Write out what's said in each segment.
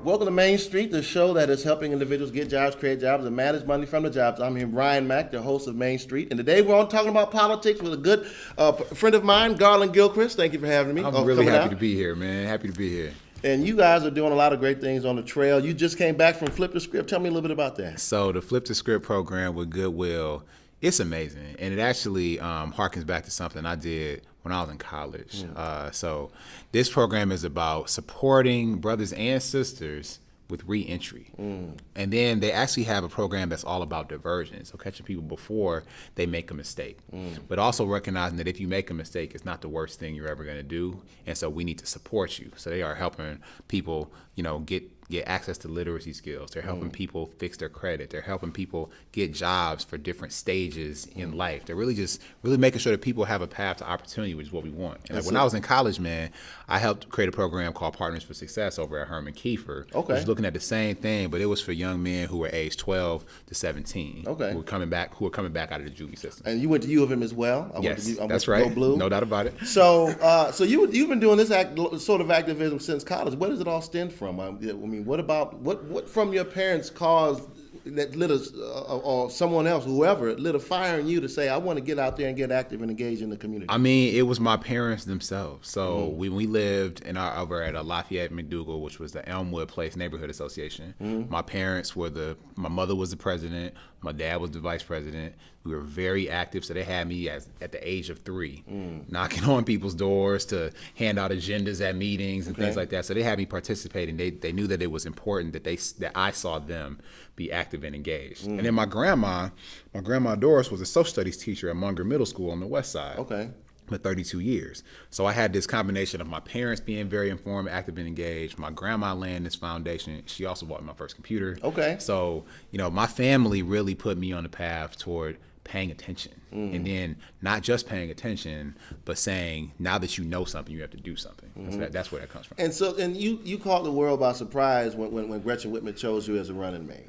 Welcome to Main Street, the show that is helping individuals get jobs, create jobs, and manage money from the jobs. I'm here, Brian Mack, the host of Main Street, and today we're on talking about politics with a good friend of mine, Garland Gilchrist. Thank you for having me. I'm really happy to be here, man. Happy to be here. And you guys are doing a lot of great things on the trail. You just came back from Flip the Script. Tell me a little bit about that. So the Flip the Script program with Goodwill, it's amazing, and it actually harkens back to something I did when I was in college. So this program is about supporting brothers and sisters with re-entry. And then they actually have a program that's all about diversion, so catching people before they make a mistake. But also recognizing that if you make a mistake, it's not the worst thing you're ever gonna do, and so we need to support you. So they are helping people, get access to literacy skills. They're helping people fix their credit. They're helping people get jobs for different stages in life. They're really making sure that people have a path to opportunity, which is what we want. And when I was in college, man, I helped create a program called Partners for Success over at Herman Kiefer. Okay. Which was looking at the same thing, but it was for young men who were aged 12 to 17. Okay. Who were coming back out of the juvie system. And you went to U of M as well. That's right. Go Blue. No doubt about it. So you've been doing this sort of activism since college. Where does it all stem from? I mean, what from your parents caused that lit us, or someone else, whoever, lit a fire in you to say, I want to get out there and get active and engaged in the community? I mean, it was my parents themselves. So when we lived over at Lafayette McDougal, which was the Elmwood Place Neighborhood Association, my parents my mother was the president, my dad was the vice president. We were very active, so they had me at the age of 3, knocking on people's doors to hand out agendas at meetings and things like that. So they had me participating. They knew that it was important that I saw them be active and engaged. And then my grandma Doris was a social studies teacher at Munger Middle School on the west side. Okay. For 32 years. So I had this combination of my parents being very informed, active, and engaged. My grandma laying this foundation. She also bought me my first computer. Okay. So, my family really put me on the path toward paying attention. And then not just paying attention, but saying, now that you know something, you have to do something. That's where that comes from. And you caught the world by surprise when Gretchen Whitman chose you as a running mate.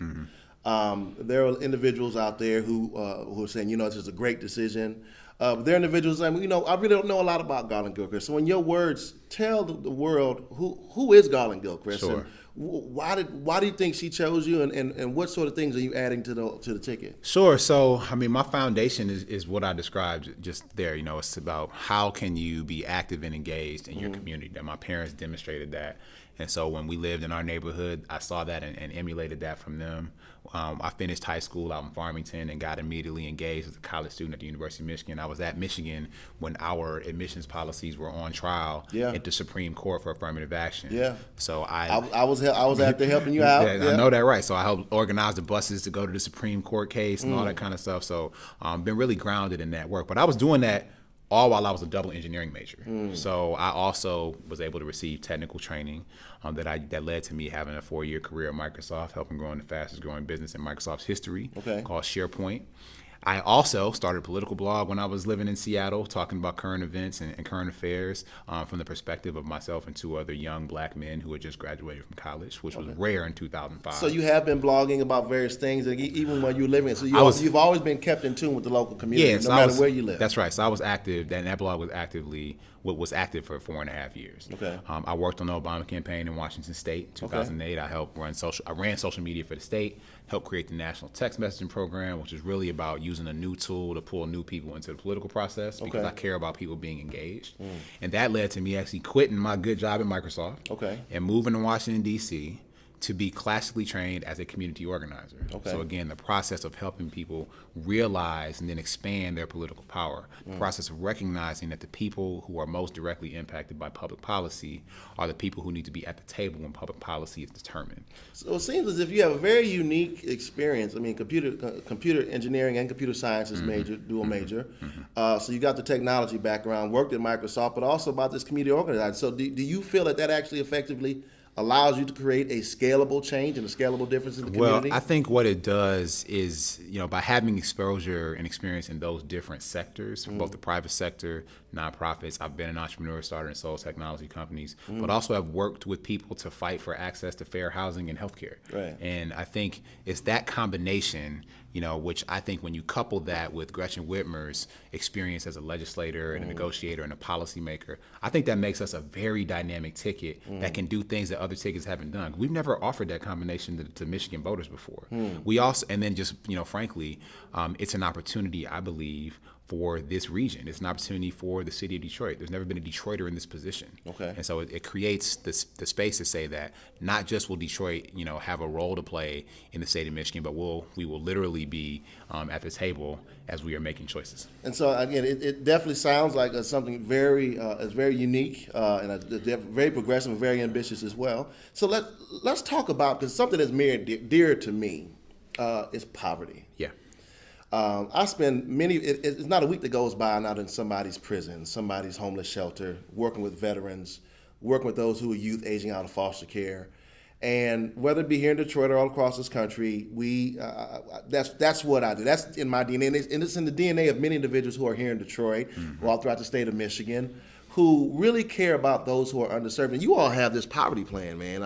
There are individuals out there who are saying, this is a great decision. There are individuals saying, I really don't know a lot about Garland Gilchrist. So in your words, tell the world who is Garland Gilchrist? Sure. And why do you think she chose you, and what sort of things are you adding to the ticket? Sure. So, my foundation is what I described just there. It's about how can you be active and engaged in your community. That my parents demonstrated that. And so when we lived in our neighborhood, I saw that and emulated that from them. I finished high school out in Farmington and got immediately engaged as a college student at the University of Michigan. I was at Michigan when our admissions policies were on trial at the Supreme Court for affirmative action. Yeah. So I was out there helping you out. I know that, right. So I helped organize the buses to go to the Supreme Court case and all that kind of stuff. So been really grounded in that work. But I was doing that all while I was a double engineering major. So I also was able to receive technical training that led to me having a 4-year career at Microsoft, helping growing the fastest growing business in Microsoft's history called SharePoint. I also started a political blog when I was living in Seattle, talking about current events and current affairs from the perspective of myself and 2 other young black men who had just graduated from college, which was rare in 2005. So you have been blogging about various things, even when you were living. So you've always been kept in tune with the local community, no matter where you live. That's right. So I was active, and that blog was active for 4.5 years. Okay. I worked on the Obama campaign in Washington State. In 2008, I ran social media for the state, helped create the National Text Messaging Program, which is really about using a new tool to pull new people into the political process because I care about people being engaged. And that led to me actually quitting my good job at Microsoft and moving to Washington, D.C., to be classically trained as a community organizer. So again, the process of helping people realize and then expand their political power, the process of recognizing that the people who are most directly impacted by public policy are the people who need to be at the table when public policy is determined. So it seems as if you have a very unique experience. I mean, computer engineering and computer sciences dual major. So you got the technology background, worked at Microsoft, but also about this community organizing. So do you feel that actually effectively allows you to create a scalable change and a scalable difference in the community? Well, I think what it does is, by having exposure and experience in those different sectors, both the private sector, nonprofits, I've been an entrepreneur, started and sold technology companies, but also have worked with people to fight for access to fair housing and healthcare. Right. And I think it's that combination which I think when you couple that with Gretchen Whitmer's experience as a legislator and a negotiator and a policymaker, I think that makes us a very dynamic ticket that can do things that other tickets haven't done. We've never offered that combination to Michigan voters before. We also, and then just, frankly, it's an opportunity, I believe, for this region. It's an opportunity for the city of Detroit. There's never been a Detroiter in this position. Okay. And so it creates the space to say that not just will Detroit, have a role to play in the state of Michigan, but we will literally be at the table as we are making choices. And so again, it definitely sounds like something very unique and very progressive and very ambitious as well. So let's talk about, because something that's dear to me is poverty. Yeah. I spend it's not a week that goes by not in somebody's prison, somebody's homeless shelter, working with veterans, working with those who are youth aging out of foster care. And whether it be here in Detroit or all across this country, that's what I do. That's in my DNA. And it's in the DNA of many individuals who are here in Detroit, all throughout the state of Michigan, who really care about those who are underserved. And you all have this poverty plan, man.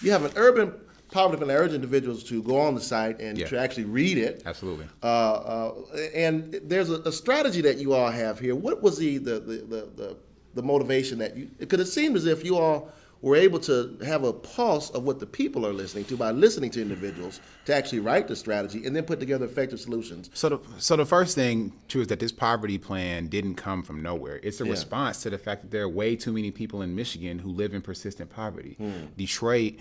You have an urban poverty plan that urges individuals to go on the site and to actually read it. Absolutely. And there's a strategy that you all have here. What was the motivation that you? Because it seemed as if you all were able to have a pulse of what the people are listening to by listening to individuals to actually write the strategy and then put together effective solutions. So the first thing, true, is that this poverty plan didn't come from nowhere. It's a response to the fact that there are way too many people in Michigan who live in persistent poverty. Detroit,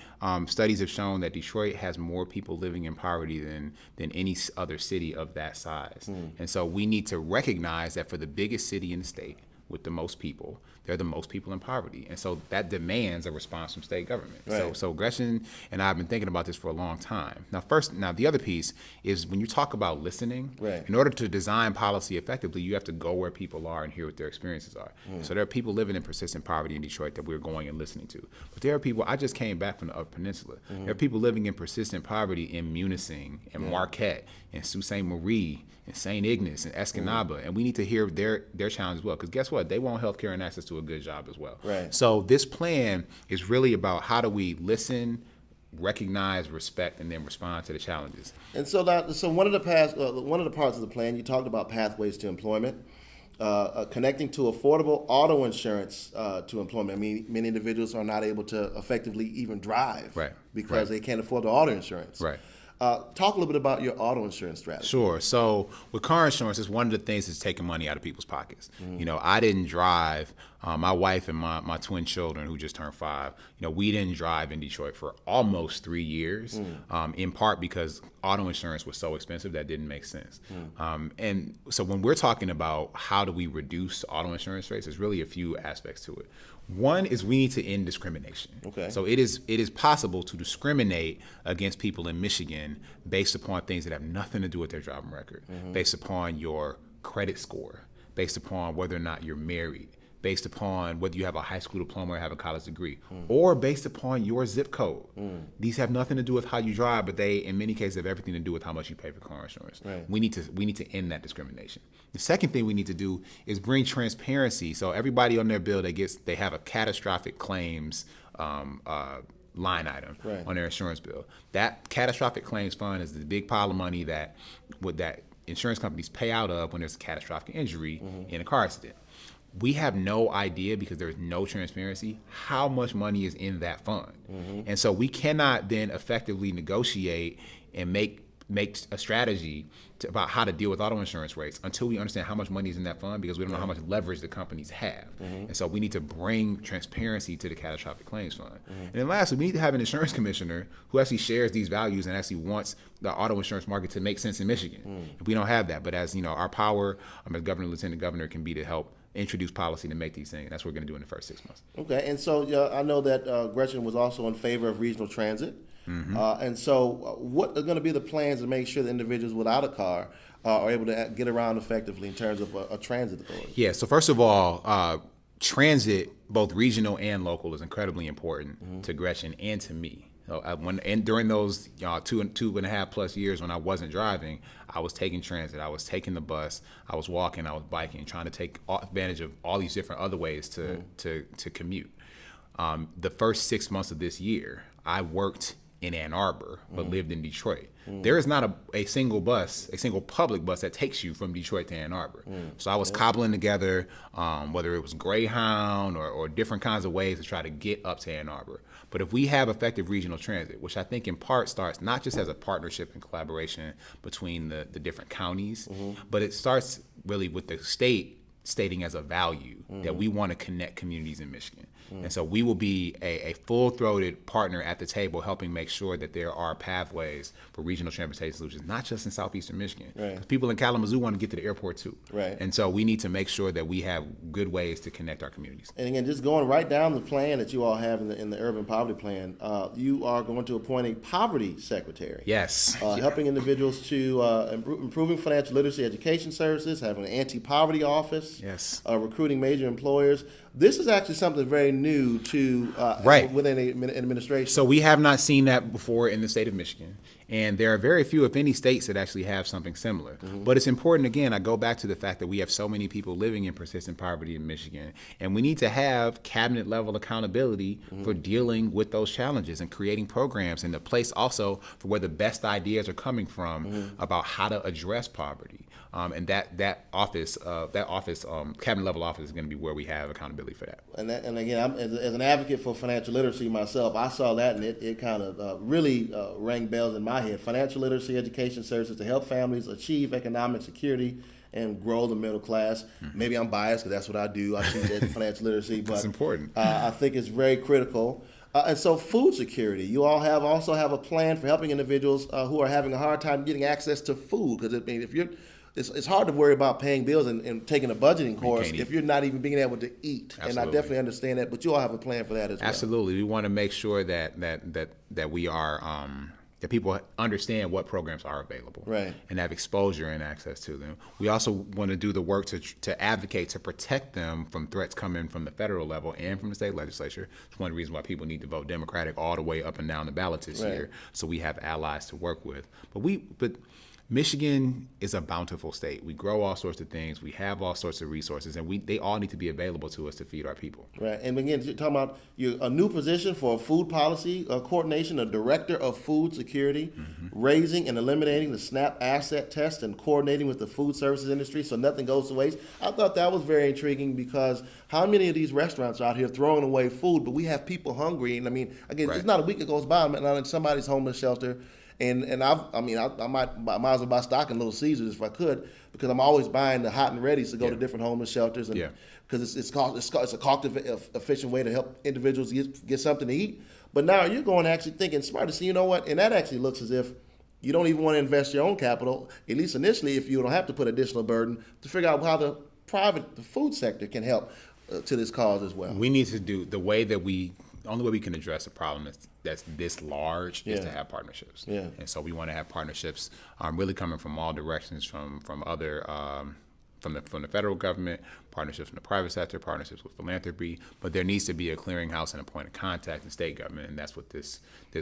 studies have shown that Detroit has more people living in poverty than any other city of that size. And so we need to recognize that for the biggest city in the state with the most people, there are the most people in poverty. And so that demands a response from state government. Right. So Gretchen and I have been thinking about this for a long time. Now the other piece is when you talk about listening, in order to design policy effectively, you have to go where people are and hear what their experiences are. So there are people living in persistent poverty in Detroit that we're going and listening to. But there are people, I just came back from the Upper Peninsula. There are people living in persistent poverty in Munising and Marquette and Sault Ste. Marie and St. Ignace and Escanaba, and we need to hear their challenge as well, because guess what? They want health care and access to a good job as well. Right. So this plan is really about how do we listen, recognize, respect, and then respond to the challenges. And so one of the parts of the plan, you talked about pathways to employment, connecting to affordable auto insurance to employment. I mean, many individuals are not able to effectively even drive because they can't afford the auto insurance. Right. Talk a little bit about your auto insurance strategy. Sure. So with car insurance, it's one of the things that's taking money out of people's pockets. I didn't drive. My wife and my twin children, who just turned 5, we didn't drive in Detroit for almost 3 years, in part because auto insurance was so expensive that didn't make sense. And so when we're talking about how do we reduce auto insurance rates, there's really a few aspects to it. One is we need to end discrimination. Okay. So it is possible to discriminate against people in Michigan based upon things that have nothing to do with their driving record, based upon your credit score, based upon whether or not you're married, based upon whether you have a high school diploma or have a college degree, or based upon your zip code. These have nothing to do with how you drive, but they, in many cases, have everything to do with how much you pay for car insurance. Right. We need to end that discrimination. The second thing we need to do is bring transparency. So everybody on their bill, they have a catastrophic claims line item on their insurance bill. That catastrophic claims fund is the big pile of money that insurance companies pay out of when there's a catastrophic injury in a car accident. We have no idea, because there is no transparency, how much money is in that fund. And so we cannot then effectively negotiate and make a strategy about how to deal with auto insurance rates until we understand how much money is in that fund, because we don't know how much leverage the companies have. And so we need to bring transparency to the catastrophic claims fund. And then lastly, we need to have an insurance commissioner who actually shares these values and actually wants the auto insurance market to make sense in Michigan. We don't have that, but as our power as governor, lieutenant governor, can be to help introduce policy to make these things. That's what we're going to do in the first 6 months. Okay, and so I know that Gretchen was also in favor of regional transit. And so what are going to be the plans to make sure that individuals without a car are able to get around effectively in terms of a transit authority? Yeah, so first of all, transit, both regional and local, is incredibly important to Gretchen and to me. So during those 2.5 plus years when I wasn't driving, I was taking transit, I was taking the bus, I was walking, I was biking, trying to take advantage of all these different other ways to commute. The first 6 months of this year, I worked in Ann Arbor but lived in Detroit. There is not a single public bus that takes you from Detroit to Ann Arbor. So I was cobbling together, whether it was Greyhound or different kinds of ways to try to get up to Ann Arbor. But if we have effective regional transit, which I think in part starts not just as a partnership and collaboration between the different counties, but it starts really with the state stating as a value that we want to connect communities in Michigan. And so we will be a full-throated partner at the table helping make sure that there are pathways for regional transportation solutions, not just in southeastern Michigan. Because people in Kalamazoo want to get to the airport too. And so we need to make sure that we have good ways to connect our communities. And again, just going right down the plan that you all have in the urban poverty plan, you are going to appoint a poverty secretary. Yes. Helping individuals to improving financial literacy education services, having an anti-poverty office. Yes. Recruiting major employers. This is actually something very new to within an administration. So we have not seen that before in the state of Michigan. And there are very few, if any, states that actually have something similar. But it's important, again, I go back to the fact that we have so many people living in persistent poverty in Michigan. And we need to have cabinet level accountability for dealing with those challenges and creating programs, and the place also for where the best ideas are coming from about how to address poverty. And that office, cabinet level office, is going to be where we have accountability for that. And again, I'm, as an advocate for financial literacy myself, I saw that and it kind of really rang bells in my head. Financial literacy education services to help families achieve economic security and grow the middle class. Maybe I'm biased because that's what I do. I teach financial literacy, but it's important. I think it's very critical. And so food security, you all also have a plan for helping individuals who are having a hard time getting access to food. Because if you're it's hard to worry about paying bills and taking a budgeting course if you're not even being able to eat. Absolutely. And I definitely understand that, but you all have a plan for that as well. Absolutely. We want to make sure that we are that people understand what programs are available and have exposure and access to them. We also want to do the work to advocate to protect them from threats coming from the federal level and from the state legislature. It's one of the reasons why people need to vote Democratic all the way up and down the ballot this year, so we have allies to work with. But Michigan is a bountiful state. We grow all sorts of things. We have all sorts of resources, and they all need to be available to us to feed our people. Right. And again, you're talking about a new position for food policy coordination, a director of food security, raising and eliminating the SNAP asset test and coordinating with the food services industry so nothing goes to waste. I thought that was very intriguing because how many of these restaurants are out here throwing away food, but we have people hungry. And I mean, again, it's not a week that goes by, I'm not in somebody's homeless shelter. And I might as well buy stock in Little Caesars if I could, because I'm always buying the hot and readies to go to different homeless shelters, and because it's a cost efficient way to help individuals get something to eat. But now you're going actually thinking smarter. So you know what? And that actually looks as if you don't even want to invest your own capital, at least initially, if you don't have to put additional burden to figure out how the food sector can help to this cause as well. We need to do the only way we can address a problem that's this large is to have partnerships. And so we want to have partnerships really coming from all directions, from other from the federal government, partnerships from the private sector, partnerships with philanthropy. But there needs to be a clearinghouse and a point of contact in state government, and that's what this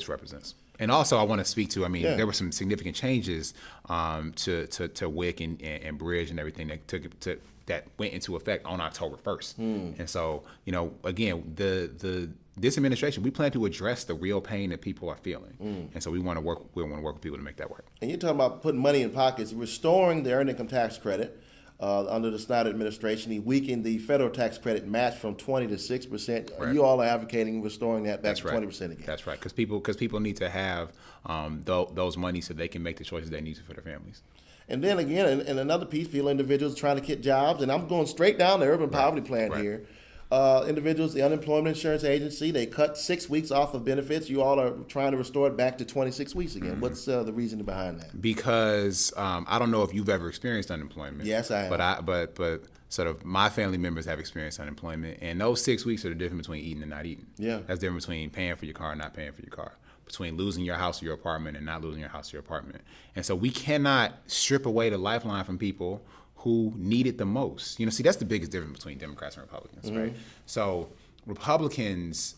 represents. And also, I want to speak to, there were some significant changes to WIC and Bridge and everything that went into effect on October 1st. And so, again, this administration, we plan to address the real pain that people are feeling. And so we want to work with people to make that work. And you're talking about putting money in pockets, restoring the earned income tax credit. Under the Snyder administration, he weakened the federal tax credit match from 20 to 6%. Right. You all are advocating restoring that back to 20% again. That's right, because people need to have those money so they can make the choices they need to for their families. And then again, in another piece, people, individuals trying to get jobs, and I'm going straight down the urban poverty plan here. Individuals, the Unemployment Insurance Agency, they cut 6 weeks off of benefits. You all are trying to restore it back to 26 weeks again. What's the reason behind that? Because I don't know if you've ever experienced unemployment. Yes, I have. But sort of my family members have experienced unemployment, and those 6 weeks are the difference between eating and not eating. Yeah. That's the difference between paying for your car and not paying for your car, between losing your house or your apartment and not losing your house or your apartment. And so we cannot strip away the lifeline from people who need it the most. See, that's the biggest difference between Democrats and Republicans, right? So Republicans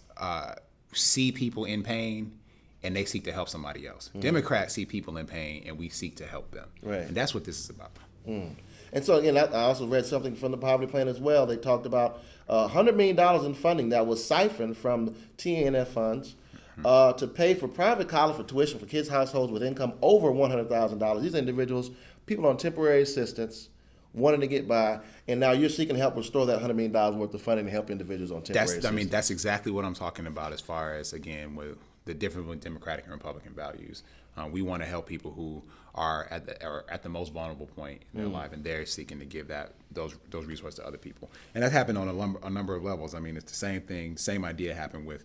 see people in pain and they seek to help somebody else. Democrats see people in pain and we seek to help them. Right. And that's what this is about. And so again, I also read something from the poverty plan as well. They talked about $100 million in funding that was siphoned from TNF funds to pay for private college for tuition for kids' households with income over $100,000. These individuals, people on temporary assistance, wanting to get by, and now you're seeking help restore that $100 million worth of funding to help individuals on temporary assistance. That's exactly what I'm talking about as far as, again, with the difference between Democratic and Republican values. We want to help people who are at the most vulnerable point in their life, and they're seeking to give those resources to other people. And that happened on a number of levels. I mean, it's the same thing, same idea happened with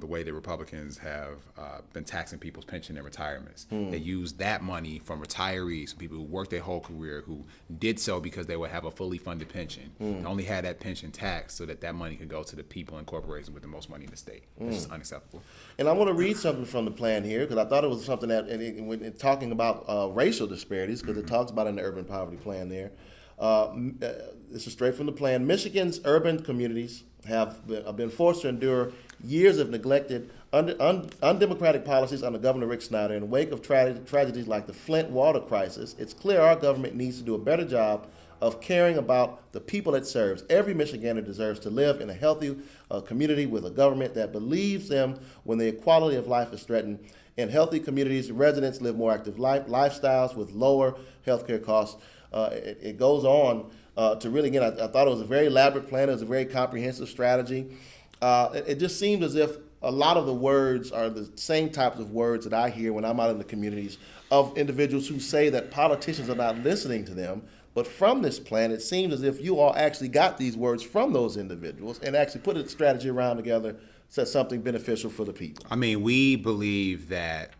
the way that Republicans have been taxing people's pension and retirements. They used that money from retirees, people who worked their whole career, who did so because they would have a fully funded pension. They only had that pension taxed so that money could go to the people and corporations with the most money in the state. This is unacceptable. And I want to read something from the plan here, because I thought it was something that, when talking about racial disparities, because it talks about in the urban poverty plan there. This is straight from the plan. Michigan's urban communities have been forced to endure years of neglected, undemocratic policies under Governor Rick Snyder. In the wake of tragedies like the Flint water crisis, it's clear our government needs to do a better job of caring about the people it serves. Every Michigander deserves to live in a healthy community with a government that believes them when their quality of life is threatened. In healthy communities, residents live more active lifestyles with lower healthcare costs. It goes on to really, again, I thought it was a very elaborate plan. It was a very comprehensive strategy. It just seemed as if a lot of the words are the same types of words that I hear when I'm out in the communities of individuals who say that politicians are not listening to them. But from this plan, it seems as if you all actually got these words from those individuals and actually put a strategy around together, said something beneficial for the people. I mean, we believe that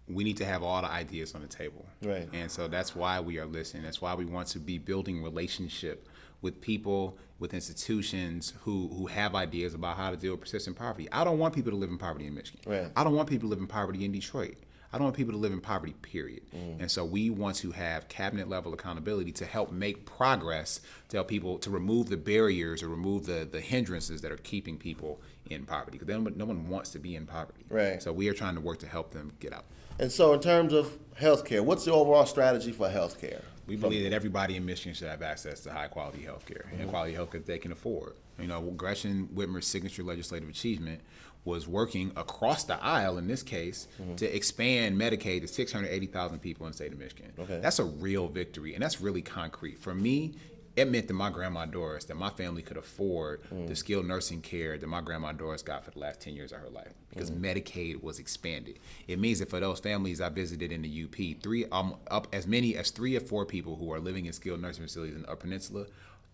we need to have all the ideas on the table. Right. And so that's why we are listening. That's why we want to be building relationship with people, with institutions who have ideas about how to deal with persistent poverty. I don't want people to live in poverty in Michigan. Right. I don't want people to live in poverty in Detroit. I don't want people to live in poverty, period. And so we want to have cabinet level accountability to help make progress, to help people to remove the barriers or remove the hindrances that are keeping people in poverty. Because no one wants to be in poverty. Right. So we are trying to work to help them get out. And so in terms of healthcare, what's the overall strategy for healthcare? We believe that everybody in Michigan should have access to high quality health care and quality health care that they can afford. You know, Gretchen Whitmer's signature legislative achievement was working across the aisle in this case to expand Medicaid to 680,000 people in the state of Michigan. Okay. That's a real victory, and that's really concrete. For me, it meant that my grandma Doris, that my family could afford the skilled nursing care that my grandma Doris got for the last 10 years of her life, because Medicaid was expanded. It means that for those families I visited in the UP, up as many as 3 or 4 people who are living in skilled nursing facilities in the Upper Peninsula,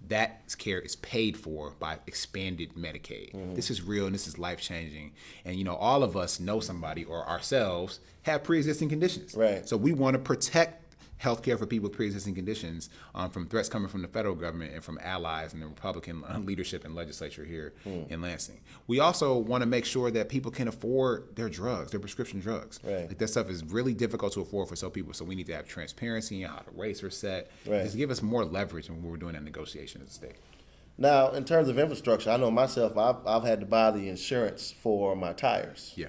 that care is paid for by expanded Medicaid. This is real and this is life-changing. And, you know, all of us know somebody or ourselves have pre-existing conditions. Right. So we want to protect healthcare for people with pre-existing conditions from threats coming from the federal government and from allies and the Republican leadership and legislature here in Lansing. We also want to make sure that people can afford their drugs, their prescription drugs. Right. Like that stuff is really difficult to afford for some people, so we need to have transparency in how the rates are set. Right. Just give us more leverage when we're doing that negotiation as a state. Now, in terms of infrastructure, I know myself, I've had to buy the insurance for my tires. Yeah.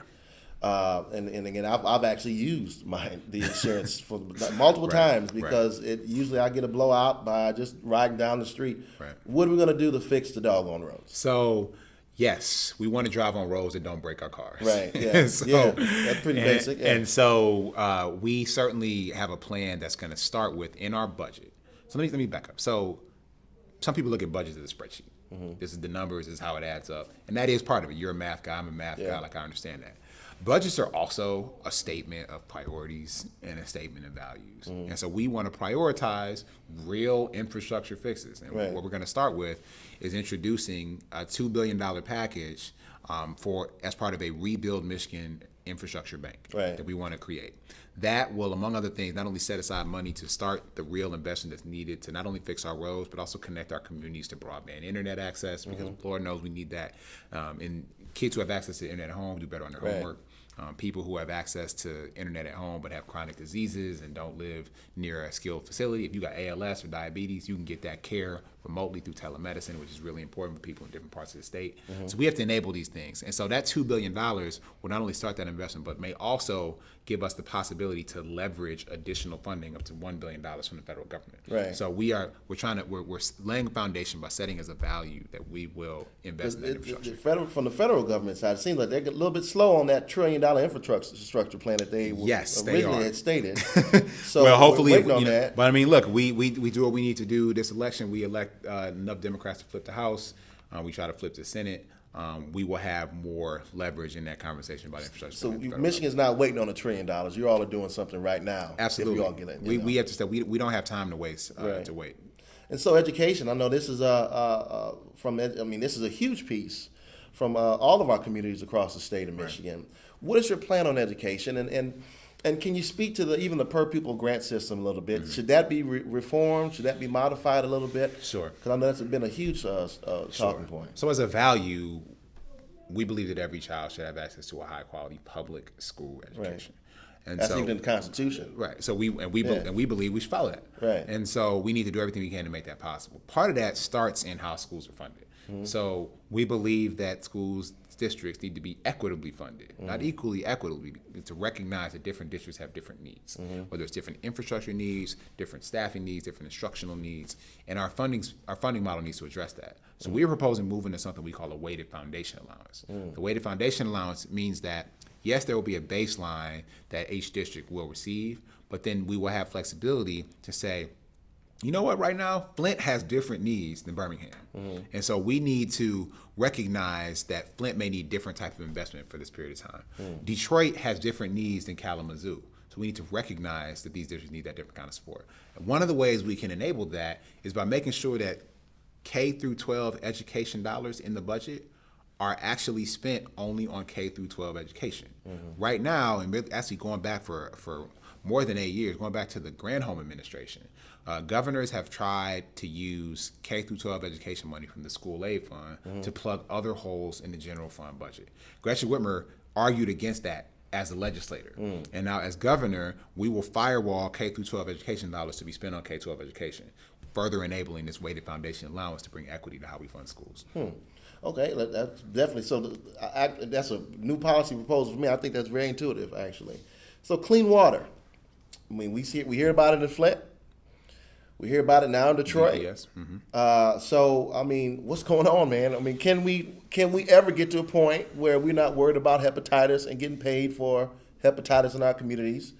And again, I've actually used the insurance for multiple times because usually I get a blowout by just riding down the street. Right. What are we going to do to fix the doggone roads? So, yes, we want to drive on roads that don't break our cars. Right. Yeah. So, yeah. That's pretty basic. Yeah. And so we certainly have a plan that's going to start with in our budget. So let me back up. So some people look at budgets as a spreadsheet. This is the numbers, this is how it adds up. And that is part of it. You're a math guy, I'm a math guy, like I understand that. Budgets are also a statement of priorities and a statement of values. And so we want to prioritize real infrastructure fixes. And what we're going to start with is introducing a $2 billion package as part of a Rebuild Michigan infrastructure bank that we want to create. That will, among other things, not only set aside money to start the real investment that's needed to not only fix our roads, but also connect our communities to broadband internet access, because Lord knows we need that. And kids who have access to the internet at home do better on their homework. People who have access to internet at home but have chronic diseases and don't live near a skilled facility. If you got ALS or diabetes, you can get that care remotely through telemedicine, which is really important for people in different parts of the state. So we have to enable these things. And so that $2 billion will not only start that investment, but may also give us the possibility to leverage additional funding up to $1 billion from the federal government. Right. So we're laying a foundation by setting as a value that we will invest in that infrastructure. From the federal government side, it seems like they're a little bit slow on that $1 trillion infrastructure plan that they originally had stated. So well, hopefully, we're waiting on that. But I mean, look, we do what we need to do this election. We elect enough Democrats to flip the House. We try to flip the Senate. We will have more leverage in that conversation about infrastructure. So Michigan's not waiting on $1 trillion. You all are doing something right now. Absolutely. If you all get it. We have to say we don't have time to waste to wait. And so education, I know this is this is a huge piece from all of our communities across the state of Michigan. Right. What is your plan on education? And can you speak to even the per pupil grant system a little bit? Mm-hmm. Should that be reformed? Should that be modified a little bit? Sure. Because I know that's been a huge talking point. So as a value, we believe that every child should have access to a high quality public school education. Right. And that's even in the Constitution. Right. So we believe we should follow that. Right. And so we need to do everything we can to make that possible. Part of that starts in how schools are funded. Mm-hmm. So we believe that districts need to be equitably funded, not equally equitably, to recognize that different districts have different needs, whether it's different infrastructure needs, different staffing needs, different instructional needs, and our funding model needs to address that. So we are proposing moving to something we call a weighted foundation allowance. The weighted foundation allowance means that, yes, there will be a baseline that each district will receive, but then we will have flexibility to say, you know what, right now, Flint has different needs than Birmingham. And so we need to recognize that Flint may need different type of investment for this period of time. Detroit has different needs than Kalamazoo. So we need to recognize that these districts need that different kind of support. And one of the ways we can enable that is by making sure that K through 12 education dollars in the budget are actually spent only on K through 12 education. Right now, and actually going back for more than 8 years, going back to the Granholm administration, governors have tried to use K through 12 education money from the school aid fund to plug other holes in the general fund budget. Gretchen Whitmer argued against that as a legislator. And now as governor, we will firewall K through 12 education dollars to be spent on K-12 education, further enabling this weighted foundation allowance to bring equity to how we fund schools. Okay, that's definitely, so that's a new policy proposal for me. I think that's very intuitive, actually. So clean water. I mean, we hear about it in Flint. We hear about it now in Detroit. Yes. So, I mean, what's going on, man? I mean, can we ever get to a point where we're not worried about hepatitis and getting paid for hepatitis in our communities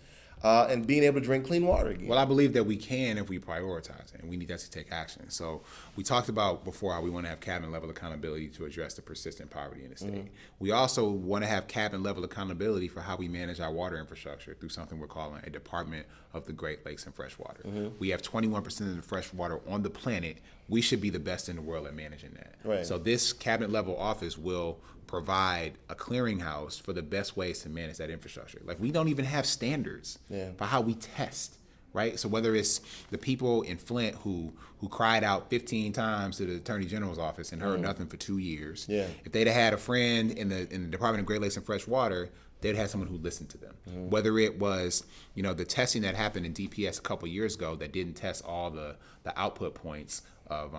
and being able to drink clean water again? Well, I believe that we can if we prioritize it, and we need that to take action. So we talked about before how we want to have cabinet level accountability to address the persistent poverty in the state. We also want to have cabinet level accountability for how we manage our water infrastructure through something we're calling a Department of the Great Lakes and Freshwater. We have 21% of the fresh water on the planet. We should be the best in the world at managing that. Right. So this cabinet level office will provide a clearinghouse for the best ways to manage that infrastructure. Like, we don't even have standards for how we test, right? So whether it's the people in Flint who cried out 15 times to the Attorney General's office and heard nothing for 2 years, if they'd have had a friend in the Department of Great Lakes and Fresh Water, they'd have someone who listened to them. Whether it was, the testing that happened in DPS a couple years ago that didn't test all the output points of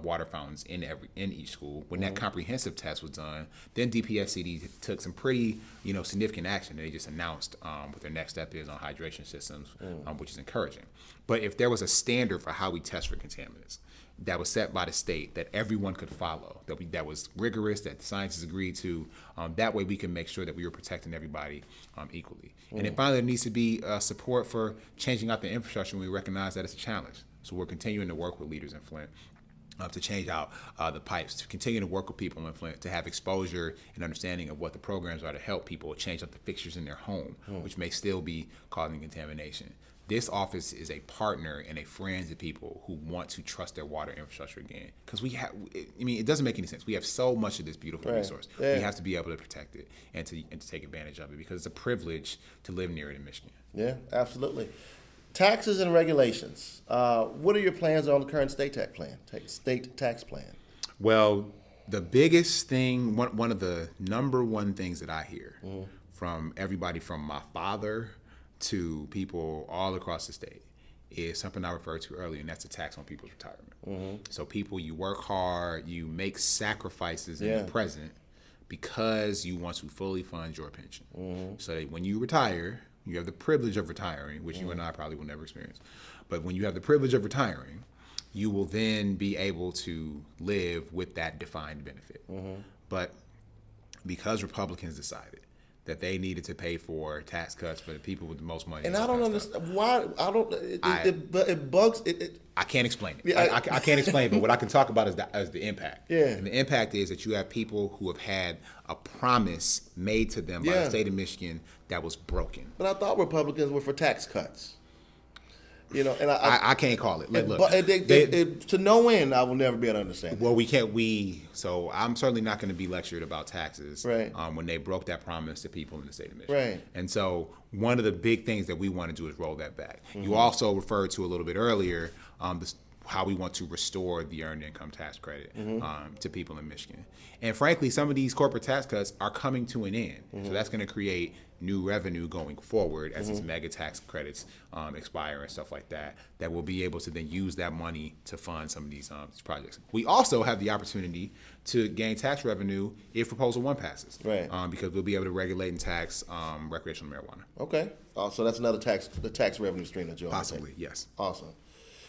water fountains in each school. When that comprehensive test was done, then DPSCD took some pretty significant action. They just announced what their next step is on hydration systems, which is encouraging. But if there was a standard for how we test for contaminants that was set by the state that everyone could follow, that was rigorous, that the scientists agreed to, that way we can make sure that we were protecting everybody equally. And then finally, there needs to be support for changing out the infrastructure when we recognize that it's a challenge. So we're continuing to work with leaders in Flint to change out the pipes, to continue to work with people in Flint, to have exposure and understanding of what the programs are to help people change up the fixtures in their home, which may still be causing contamination. This office is a partner and a friend to people who want to trust their water infrastructure again. Because it doesn't make any sense. We have so much of this beautiful resource. We have to be able to protect it and to take advantage of it, because it's a privilege to live near it in Michigan. Yeah, absolutely. Taxes and regulations. What are your plans on the current state tax plan? Well, the biggest thing, one of the number one things that I hear from everybody from my father to people all across the state is something I referred to earlier, and that's a tax on people's retirement. So people, you work hard, you make sacrifices in the present because you want to fully fund your pension. So that when you retire, you have the privilege of retiring, which you and I probably will never experience. But when you have the privilege of retiring, you will then be able to live with that defined benefit. But because Republicans decided that they needed to pay for tax cuts for the people with the most money. And I don't understand why. I don't. It bugs. I can't explain it. I can't explain it, but what I can talk about is the impact. Yeah. And the impact is that you have people who have had a promise made to them by the state of Michigan that was broken. But I thought Republicans were for tax cuts. You know, and I can't call it. Like, look, to no end, I will never be able to understand. Well, we can't. So I'm certainly not going to be lectured about taxes. Right. When they broke that promise to people in the state of Michigan. Right. And so one of the big things that we want to do is roll that back. You also referred to a little bit earlier how we want to restore the earned income tax credit to people in Michigan. And frankly, some of these corporate tax cuts are coming to an end. So that's going to create new revenue going forward as these mega tax credits expire and stuff like that, that we'll be able to then use that money to fund some of these projects. We also have the opportunity to gain tax revenue if Proposal 1 passes. Right. Because we'll be able to regulate and tax recreational marijuana. Okay. So that's another tax revenue stream that you're Possibly, yes. Awesome.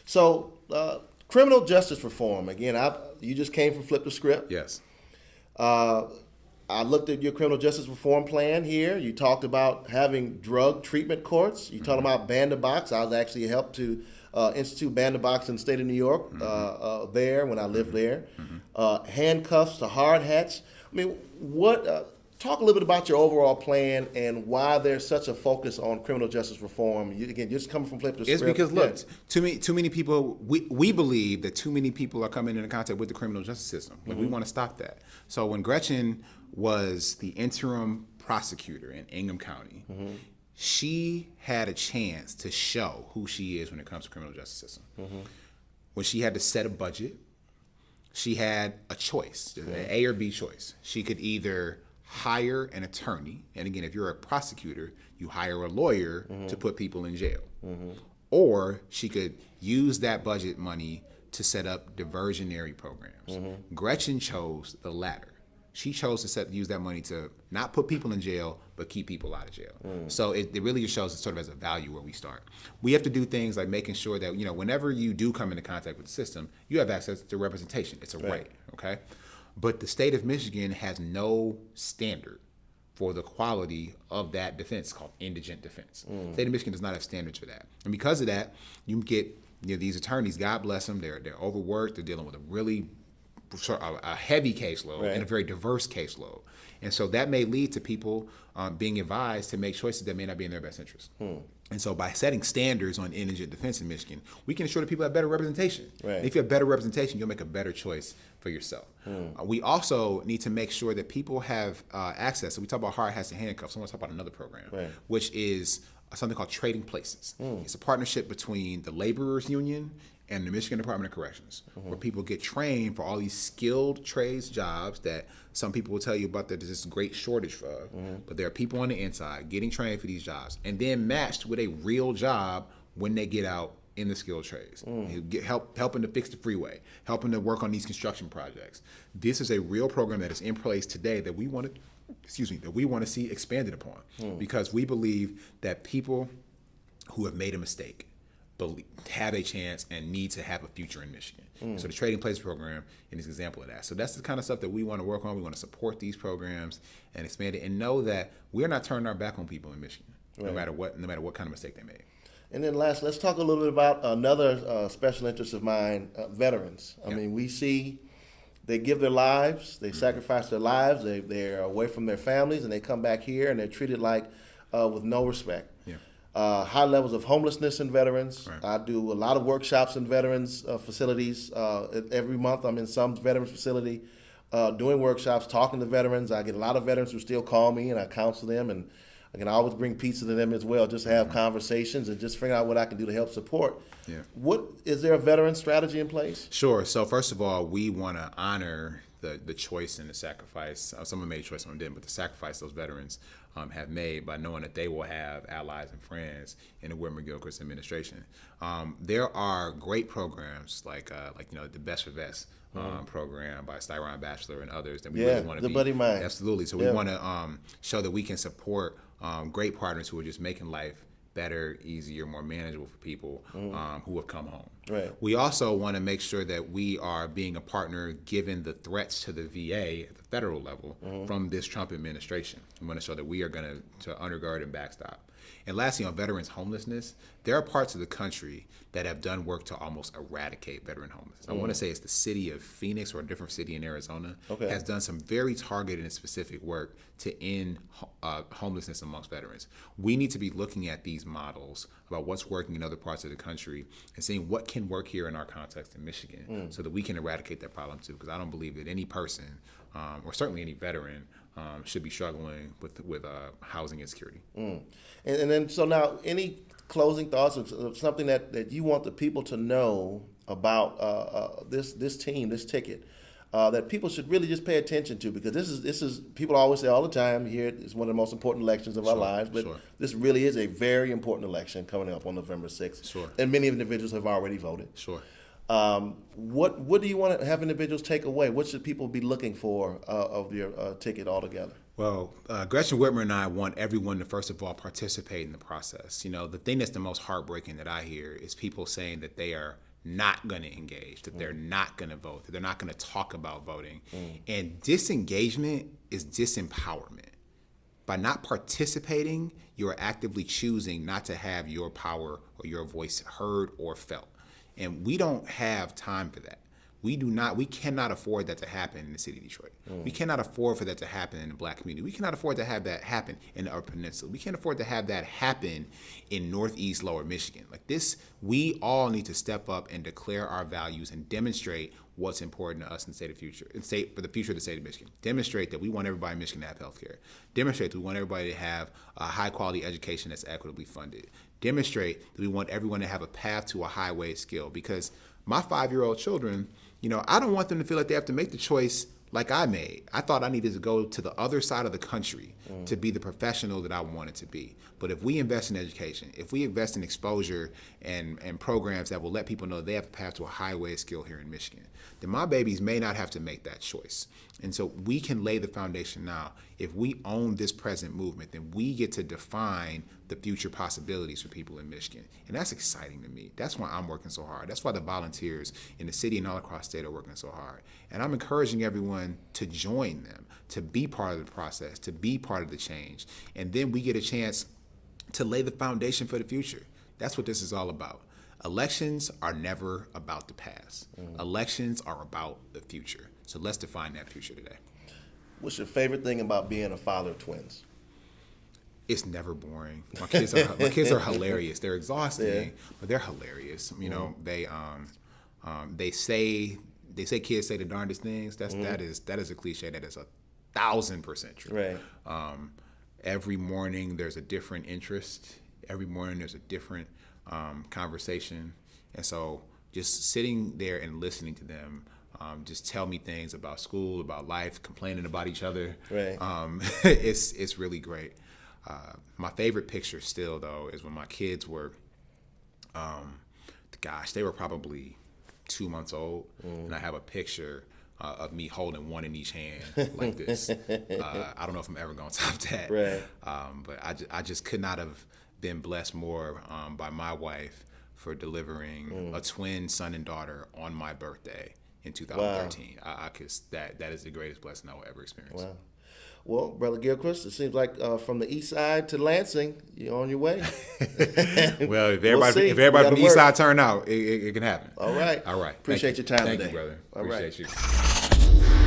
So criminal justice reform, again, you just came from Flip the Script. Yes. I looked at your criminal justice reform plan here. You talked about having drug treatment courts. You talked about Band-a-Box. I was actually helped to institute Band-a-Box in the state of New York there when I lived there. Handcuffs to hard hats. I mean, talk a little bit about your overall plan and why there's such a focus on criminal justice reform. Again, just coming from Flip the Script. It's because, look, too many people, we believe that too many people are coming into contact with the criminal justice system. Like, we want to stop that. So when Gretchen was the interim prosecutor in Ingham County, she had a chance to show who she is when it comes to criminal justice system. When she had to set a budget, she had a choice, an A or B choice. She could either hire an attorney, and again, if you're a prosecutor, you hire a lawyer to put people in jail. Or she could use that budget money to set up diversionary programs. Gretchen chose the latter. She chose to use that money to not put people in jail, but keep people out of jail. So it really just shows it sort of as a value where we start. We have to do things like making sure that, whenever you do come into contact with the system, you have access to representation. It's a right, okay? But the state of Michigan has no standard for the quality of that defense called indigent defense. The state of Michigan does not have standards for that. And because of that, you get these attorneys, God bless them, they're overworked, they're dealing with a heavy caseload and a very diverse caseload. And so that may lead to people being advised to make choices that may not be in their best interest. And so by setting standards on indigent defense in Michigan, we can ensure that people have better representation. And if you have better representation, you'll make a better choice for yourself. We also need to make sure that people have access. So we talk about hard hats and handcuffs. I want to talk about another program, which is something called Trading Places. It's a partnership between the Laborers Union and the Michigan Department of Corrections, where people get trained for all these skilled trades jobs that some people will tell you about that there's this great shortage of, but there are people on the inside getting trained for these jobs and then matched with a real job when they get out in the skilled trades. Helping to fix the freeway, helping to work on these construction projects. This is a real program that is in place today that we want to see expanded upon, because we believe that people who have made a mistake have a chance and need to have a future in Michigan. So the Trading Places program is an example of that. So that's the kind of stuff that we want to work on. We want to support these programs and expand it, and know that we're not turning our back on people in Michigan, no matter what kind of mistake they made. And then last, let's talk a little bit about another special interest of mine, veterans. I mean, we see they give their lives, they sacrifice their lives, they're away from their families, and they come back here and they're treated like with no respect. High levels of homelessness in veterans. I do a lot of workshops in veterans facilities. Every month I'm in some veterans facility doing workshops, talking to veterans. I get a lot of veterans who still call me, and I counsel them, and I can always bring pizza to them as well, just to have conversations and just figure out what I can do to help support. Is there a veteran strategy in place? Sure. So first of all, we want to honor the choice and the sacrifice. Someone made a choice, someone didn't, but the sacrifice those veterans have made by knowing that they will have allies and friends in the Whitmer Gilchrist administration. There are great programs like the Best for Vets program by Styron Batchelor and others that we really want to be. Buddy Mine. Absolutely. So we want to show that we can support great partners who are just making life better, easier, more manageable for people who have come home. Right. We also want to make sure that we are being a partner given the threats to the VA at the federal level from this Trump administration. We want to show that we are going to undergird and backstop. And lastly, on veterans homelessness, there are parts of the country that have done work to almost eradicate veteran homelessness. I want to say it's the city of Phoenix, or a different city in Arizona, has done some very targeted and specific work to end homelessness amongst veterans. We need to be looking at these models about what's working in other parts of the country and seeing what can work here in our context in Michigan so that we can eradicate that problem too, because I don't believe that any person, or certainly any veteran, should be struggling with housing insecurity. And then, so now, any closing thoughts of something that you want the people to know about this team, this ticket, that people should really just pay attention to, because this is people always say all the time here, it's one of the most important elections of our lives, but this really is a very important election coming up on November 6th. And many individuals have already voted. What do you want to have individuals take away? What should people be looking for of your ticket altogether? Well, Gretchen Whitmer and I want everyone to, first of all, participate in the process. You know, the thing that's the most heartbreaking that I hear is people saying that they are not going to engage, that they're not going to vote, that they're not going to talk about voting. And disengagement is disempowerment. By not participating, you're actively choosing not to have your power or your voice heard or felt. And we don't have time for that. We cannot afford that to happen in the city of Detroit. We cannot afford for that to happen in the Black community. We cannot afford to have that happen in the Upper Peninsula. We can't afford to have that happen in Northeast Lower Michigan. Like this, we all need to step up and declare our values and demonstrate what's important to us in the for the future of the state of Michigan. Demonstrate that we want everybody in Michigan to have health care. Demonstrate that we want everybody to have a high quality education that's equitably funded. Demonstrate that we want everyone to have a path to a high-wage skill, because my 5-year-old children, I don't want them to feel like they have to make the choice like I made. I thought I needed to go to the other side of the country to be the professional that I wanted to be. But if we invest in education, if we invest in exposure and programs that will let people know they have a path to a high-wage skill here in Michigan, then my babies may not have to make that choice. And so we can lay the foundation now. If we own this present movement, then we get to define the future possibilities for people in Michigan. And that's exciting to me. That's why I'm working so hard. That's why the volunteers in the city and all across the state are working so hard. And I'm encouraging everyone to join them, to be part of the process, to be part of the change. And then we get a chance to lay the foundation for the future. That's what this is all about. Elections are never about the past. Elections are about the future. So let's define that future today. What's your favorite thing about being a father of twins? It's never boring. My kids are hilarious. They're exhausting, but they're hilarious. They say kids say the darndest things. That is a cliche. That is 1,000% true. Right. Every morning there's a different interest. Every morning there's a different conversation, and so just sitting there and listening to them just tell me things about school, about life, complaining about each other. Right. It's really great. My favorite picture still, though, is when my kids were, they were probably 2 months old, and I have a picture of me holding one in each hand like this. I don't know if I'm ever going to top that. Right. But I just could not have been blessed more by my wife for delivering a twin son and daughter on my birthday in 2013. Wow. That is the greatest blessing I will ever experience. Wow. Well, Brother Gilchrist, it seems like from the east side to Lansing, you're on your way. Well, if everybody from the east side turn out, it can happen. All right. All right. Appreciate your time today. Thank you, brother. All Appreciate right. you.